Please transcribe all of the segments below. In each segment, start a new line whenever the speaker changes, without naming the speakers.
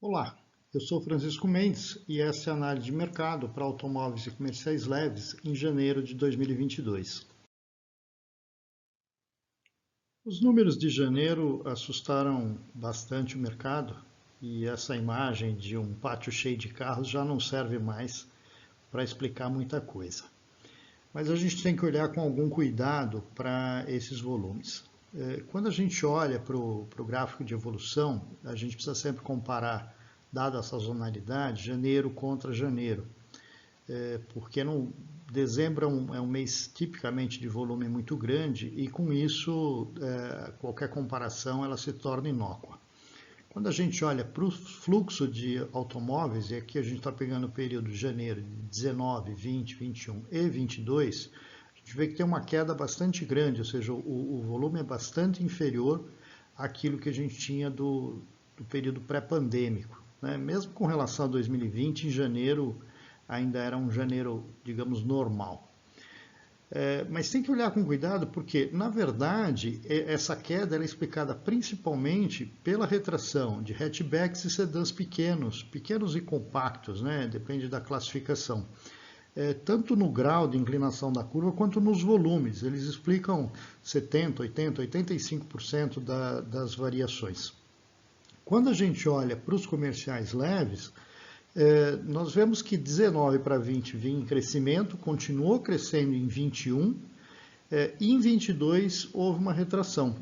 Olá, eu sou Francisco Mendes e essa é a análise de mercado para automóveis e comerciais leves em janeiro de 2022. Os números de janeiro assustaram bastante o mercado e essa imagem de um pátio cheio de carros já não serve mais para explicar muita coisa. Mas a gente tem que olhar com algum cuidado para esses volumes. Quando a gente olha para o gráfico de evolução, a gente precisa sempre comparar, dada a sazonalidade, janeiro contra janeiro, porque dezembro é um mês tipicamente de volume muito grande e com isso qualquer comparação ela se torna inócua. Quando a gente olha para o fluxo de automóveis, e aqui a gente está pegando o período de janeiro de 19, 20, 21 e 22, a gente vê que tem uma queda bastante grande, ou seja, o volume é bastante inferior àquilo que a gente tinha do período pré-pandêmico, né? Mesmo com relação a 2020, em janeiro ainda era um janeiro, digamos, normal. Mas tem que olhar com cuidado porque, na verdade, essa queda é explicada principalmente pela retração de hatchbacks e sedãs pequenos e compactos, né? Depende da classificação. Tanto no grau de inclinação da curva quanto nos volumes. Eles explicam 70%, 80%, 85% das variações. Quando a gente olha para os comerciais leves, nós vemos que 19 para 20 vinha em crescimento, continuou crescendo em 21, e em 22 houve uma retração,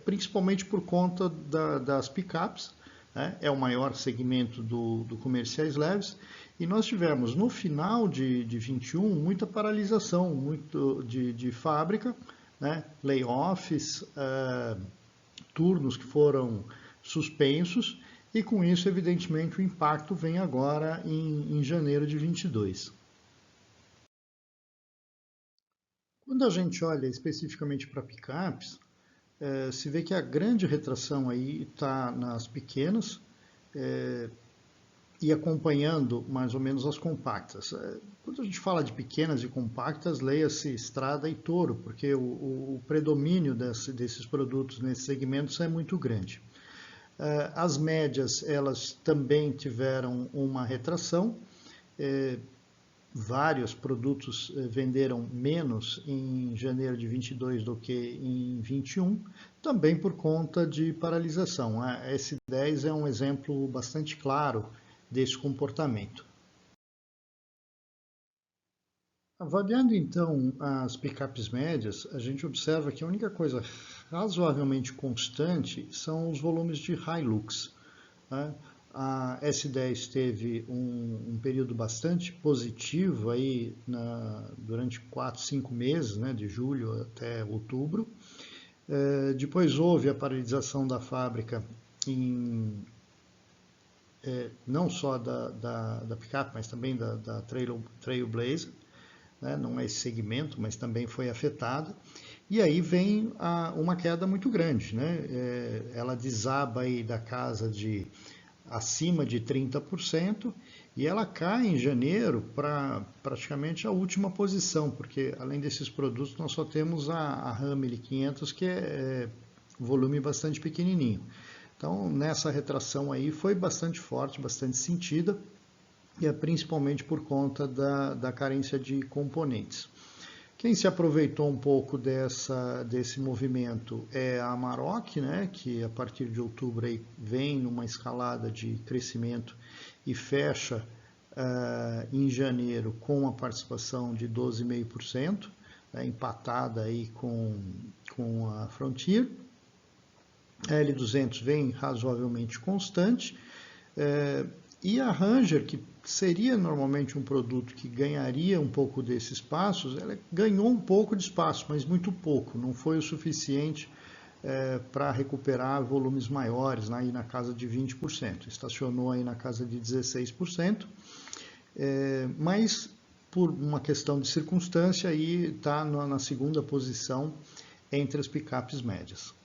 principalmente por conta das picapes, né? É o maior segmento do comerciais leves, e nós tivemos no final de 21 muita paralisação muito de fábrica, né? Layoffs, turnos que foram suspensos, e com isso, evidentemente, o impacto vem agora em janeiro de 22. Quando a gente olha especificamente para picapes, se vê que a grande retração aí está nas pequenas e acompanhando mais ou menos as compactas. Quando a gente fala de pequenas e compactas, leia-se Estrada e Toro, porque o predomínio desses produtos nesses segmentos é muito grande. As médias, elas também tiveram uma retração. Vários produtos venderam menos em janeiro de 22 do que em 21, também por conta de paralisação. A S10 é um exemplo bastante claro desse comportamento. Avaliando então as picapes médias, a gente observa que a única coisa razoavelmente constante são os volumes de Hilux, né? A S10 teve um período bastante positivo aí durante 4, 5 meses, né, de julho até outubro. Depois houve a paralisação da fábrica não só da picape, mas também da Trailblazer, né? Não é esse segmento, mas também foi afetado. E aí vem uma queda muito grande, né? Ela desaba aí da casa de acima de 30% e ela cai em janeiro para praticamente a última posição, porque além desses produtos nós só temos a Ram 1500, que é volume bastante pequenininho. Então nessa retração aí foi bastante forte, bastante sentida, e é principalmente por conta da carência de componentes. Quem se aproveitou um pouco desse movimento é a Amarok, né, que a partir de outubro aí vem numa escalada de crescimento e fecha em janeiro com a participação de 12,5%, empatada aí com a Frontier. A L200 vem razoavelmente constante, e a Ranger, que seria normalmente um produto que ganharia um pouco desses espaços, ela ganhou um pouco de espaço, mas muito pouco, não foi o suficiente para recuperar volumes maiores, aí na casa de 20%, estacionou aí na casa de 16%, mas por uma questão de circunstância aí está na segunda posição entre as picapes médias.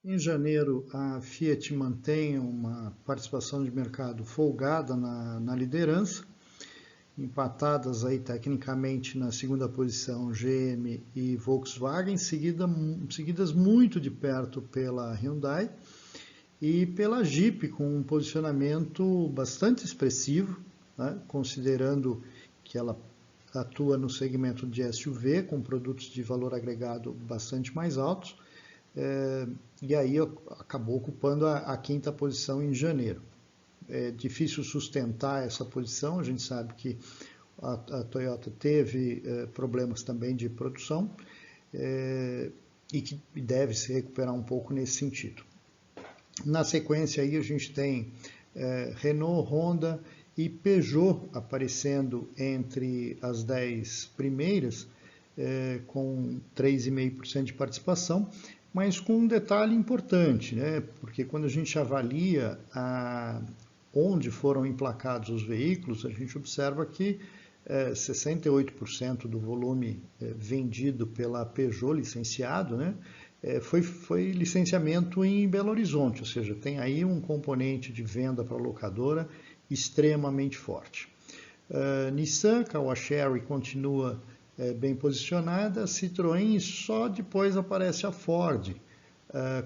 Em janeiro, a Fiat mantém uma participação de mercado folgada na liderança, empatadas aí tecnicamente na segunda posição GM e Volkswagen, seguidas muito de perto pela Hyundai, e pela Jeep, com um posicionamento bastante expressivo, né, considerando que ela atua no segmento de SUV, com produtos de valor agregado bastante mais altos, e aí acabou ocupando a quinta posição em janeiro. É difícil sustentar essa posição, a gente sabe que a Toyota teve problemas também de produção e que deve se recuperar um pouco nesse sentido. Na sequência aí a gente tem Renault, Honda e Peugeot aparecendo entre as 10 primeiras, com 3,5% de participação, mas com um detalhe importante, né? Porque quando a gente avalia onde foram emplacados os veículos, a gente observa que 68% do volume vendido pela Peugeot licenciado, né, foi licenciamento em Belo Horizonte, ou seja, tem aí um componente de venda para a locadora extremamente forte. Nissan, Caoa Chery continua bem posicionada, Citroën, só depois aparece a Ford,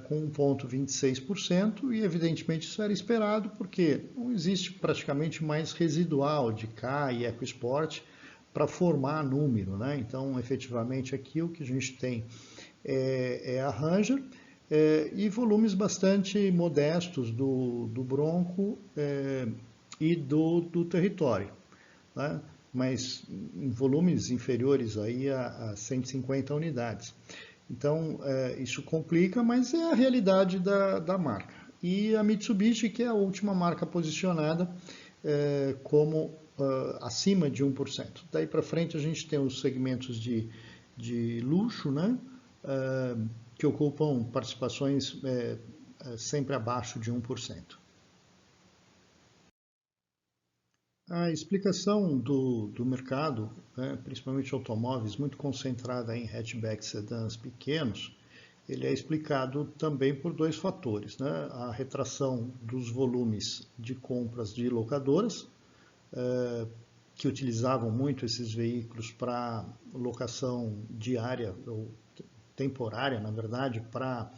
com 1,26%, e evidentemente isso era esperado, porque não existe praticamente mais residual de K e EcoSport para formar número, né? Então, efetivamente, aqui o que a gente tem é a Ranger e volumes bastante modestos do Bronco e do Território, né? Mas em volumes inferiores aí a 150 unidades. Então, isso complica, mas é a realidade da marca. E a Mitsubishi, que é a última marca posicionada como acima de 1%. Daí para frente a gente tem os segmentos de luxo, né, que ocupam participações sempre abaixo de 1%. A explicação do mercado, né, principalmente automóveis, muito concentrada em hatchbacks, sedãs pequenos, ele é explicado também por dois fatores, né? A retração dos volumes de compras de locadoras, que utilizavam muito esses veículos para locação diária ou temporária, na verdade, para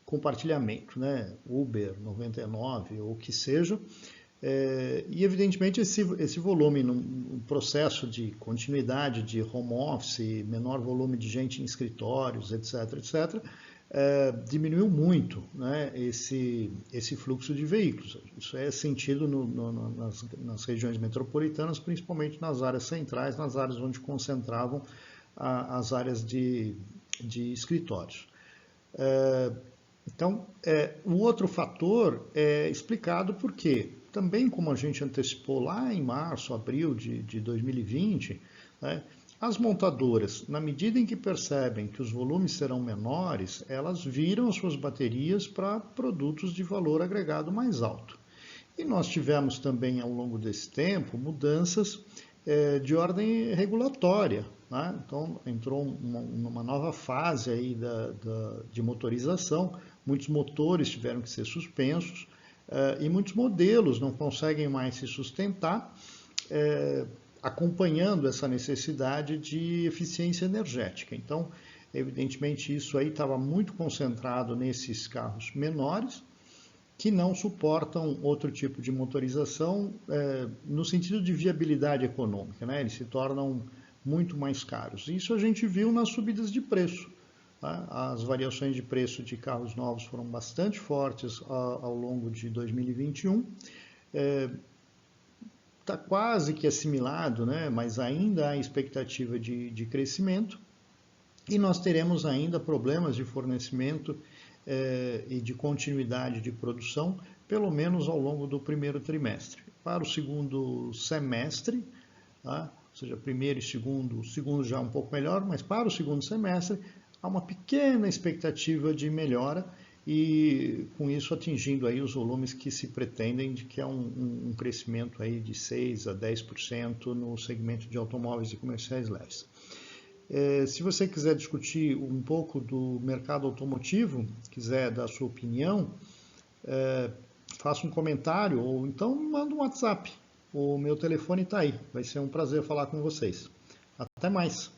compartilhamento, né? Uber, 99 ou o que seja. E evidentemente esse volume, num processo de continuidade de home office, menor volume de gente em escritórios, etc., diminuiu muito, né, esse fluxo de veículos. Isso é sentido nas regiões metropolitanas, principalmente nas áreas centrais, nas áreas onde concentravam as áreas de escritórios. Então, o outro fator é explicado por quê? Também, como a gente antecipou lá em março, abril de 2020, né, as montadoras, na medida em que percebem que os volumes serão menores, elas viram as suas baterias para produtos de valor agregado mais alto. E nós tivemos também, ao longo desse tempo, mudanças de ordem regulatória, né? Então, entrou uma nova fase aí de motorização, muitos motores tiveram que ser suspensos, e muitos modelos não conseguem mais se sustentar, acompanhando essa necessidade de eficiência energética. Então, evidentemente, isso aí estava muito concentrado nesses carros menores, que não suportam outro tipo de motorização no sentido de viabilidade econômica, né? Eles se tornam muito mais caros. Isso a gente viu nas subidas de preço. As variações de preço de carros novos foram bastante fortes ao longo de 2021. Está quase que assimilado, né? Mas ainda há expectativa de crescimento. E nós teremos ainda problemas de fornecimento e de continuidade de produção, pelo menos ao longo do primeiro trimestre. Para o segundo semestre, tá? Ou seja, primeiro e segundo, o segundo já um pouco melhor, mas para o segundo semestre há uma pequena expectativa de melhora e com isso atingindo aí os volumes que se pretendem, de que é um crescimento aí de 6 a 10% no segmento de automóveis e comerciais leves. Se você quiser discutir um pouco do mercado automotivo, quiser dar a sua opinião, faça um comentário ou então manda um WhatsApp. O meu telefone está aí. Vai ser um prazer falar com vocês. Até mais!